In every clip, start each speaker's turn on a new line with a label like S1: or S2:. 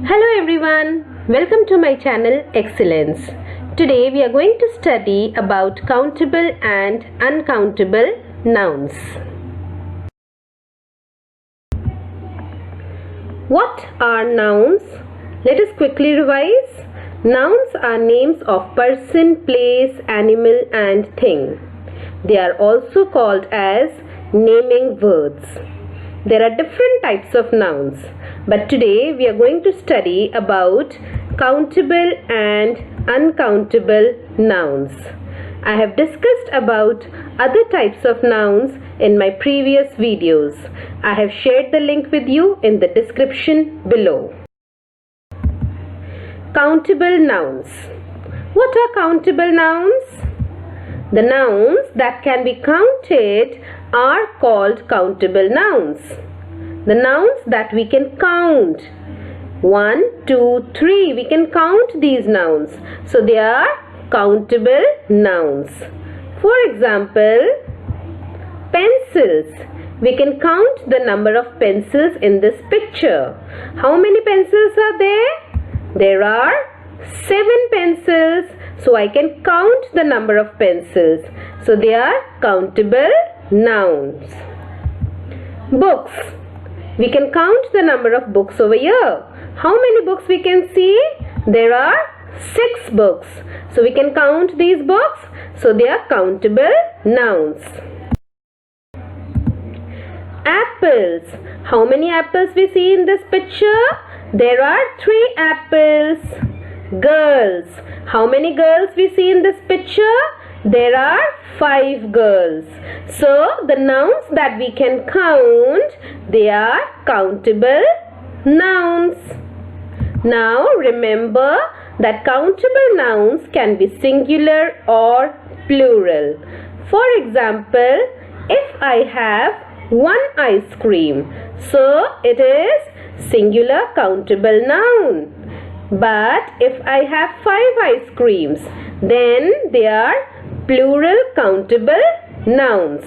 S1: Hello everyone, welcome to my channel Excellence. Today we are going to study about countable and uncountable nouns. What are nouns? Let us quickly revise. Nouns are names of person, place, animal and thing. They are also called as naming words. There are different types of nouns, but today we are going to study about countable and uncountable nouns. I have discussed about other types of nouns in my previous videos. I have shared the link with you in the description below. Countable nouns. What are countable nouns? The nouns that can be counted are called countable nouns. The nouns that we can count. 1, 2, 3. We can count these nouns. So they are countable nouns. For example, pencils. We can count the number of pencils in this picture. How many pencils are there? There are 7 pencils. So I can count the number of pencils. So they are countable nouns. Books. We can count the number of books over here. How many books we can see? There are 6 books. So we can count these books. So they are countable nouns. Apples. How many apples we see in this picture? There are 3 apples. Girls. How many girls we see in this picture? There are 5 girls. So the nouns that we can count, they are countable nouns. Now remember that countable nouns can be singular or plural. For example, if I have 1 ice cream, so it is singular countable noun. But if I have 5 ice creams, then they are plural countable nouns.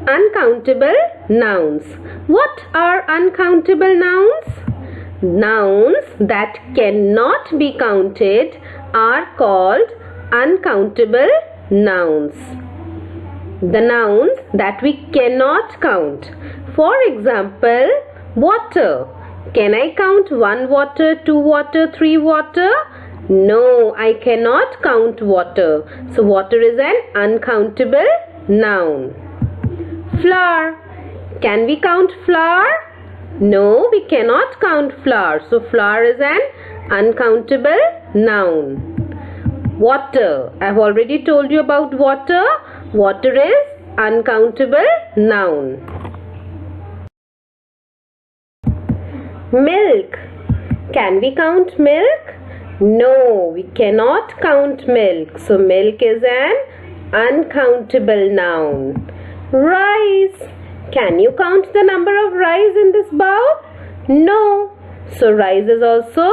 S1: Uncountable nouns. What are uncountable nouns? Nouns that cannot be counted are called uncountable nouns. The nouns that we cannot count. For example, water. Can I count 1 water, 2 water, 3 water? No, I cannot count water. So water is an uncountable noun. Flower. Can we count flower? No, we cannot count flower. So flower is an uncountable noun. Water. I have already told you about water. Water is uncountable noun. Milk. Can we count milk? No, we cannot count milk. So milk is an uncountable noun. Rice. Can you count the number of rice in this bowl? No. So rice is also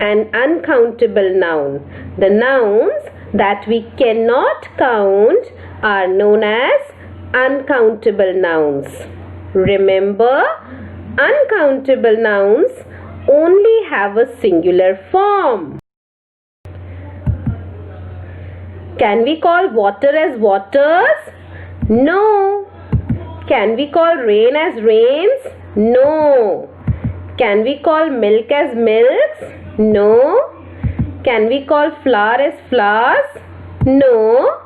S1: an uncountable noun. The nouns that we cannot count are known as uncountable nouns. Remember, uncountable nouns only have a singular form. Can we call water as waters? No. Can we call rain as rains? No. Can we call milk as milks? No. Can we call flour as flowers? No.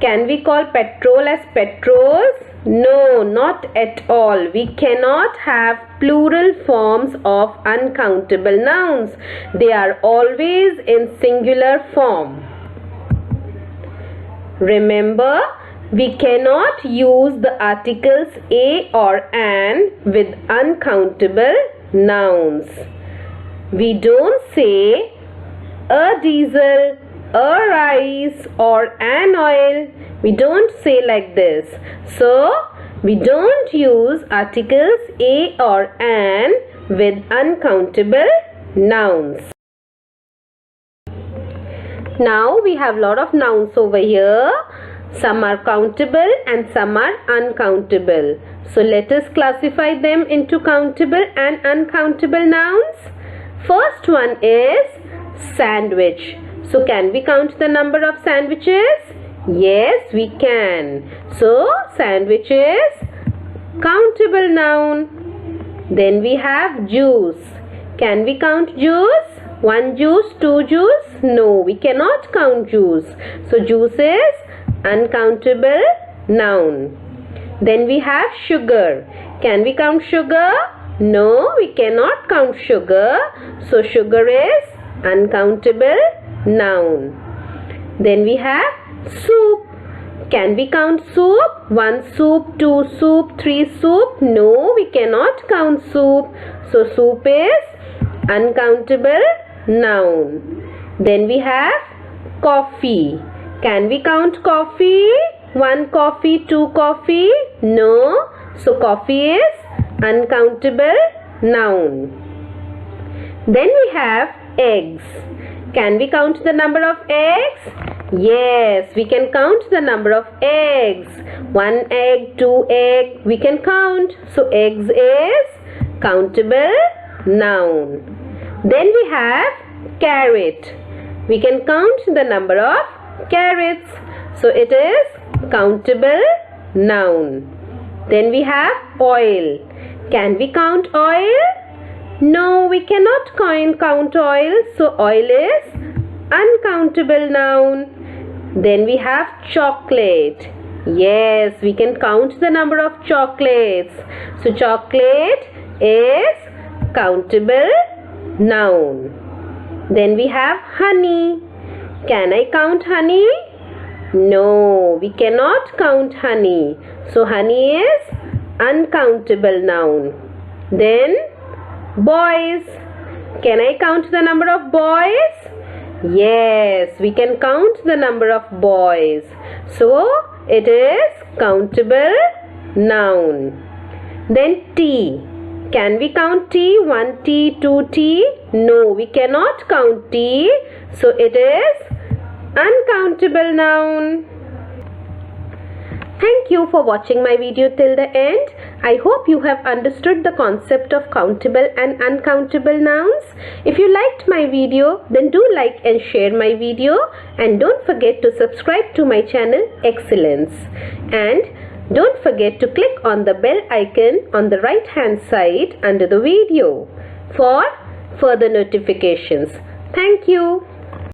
S1: Can we call petrol as petrols? No, not at all. We cannot have plural forms of uncountable nouns. They are always in singular form. Remember, we cannot use the articles a or an with uncountable nouns. We don't say a diesel, a rice or an oil. We don't say like this. So, we don't use articles a or an with uncountable nouns. Now we have lot of nouns over here. Some are countable and some are uncountable. So let us classify them into countable and uncountable nouns. First one is sandwich. So can we count the number of sandwiches? Yes, we can. So sandwich is countable noun. Then we have juice. Can we count juice? One juice, two juice? No, we cannot count juice. So juice is uncountable noun. Then we have sugar. Can we count sugar? No, we cannot count sugar. So sugar is uncountable noun. Then we have soup. Can we count soup? One soup, two soup, three soup? No, we cannot count soup. So soup is uncountable noun. Then we have coffee. Can we count coffee? One coffee, two coffee? No. So coffee is uncountable noun. Then we have eggs. Can we count the number of eggs? Yes, we can count the number of eggs. One egg, two egg, we can count. So eggs is countable noun. Then we have carrot. We can count the number of carrots. So it is countable noun. Then we have oil. Can we count oil? No, we cannot count oil. So oil is uncountable noun. Then we have chocolate. Yes, we can count the number of chocolates. So chocolate is countable noun. Then we have honey. Can I count honey? No, we cannot count honey. So honey is uncountable noun. Then boys. Can I count the number of boys? Yes, we can count the number of boys. So it is countable noun. Then tea. Can we count tea? One tea, two tea? No, we cannot count tea. So it is uncountable noun. Thank you for watching my video till the end. I hope you have understood the concept of countable and uncountable nouns. If you liked my video, then do like and share my video, and don't forget to subscribe to my channel Excellence. And don't forget to click on the bell icon on the right hand side under the video for further notifications. Thank you.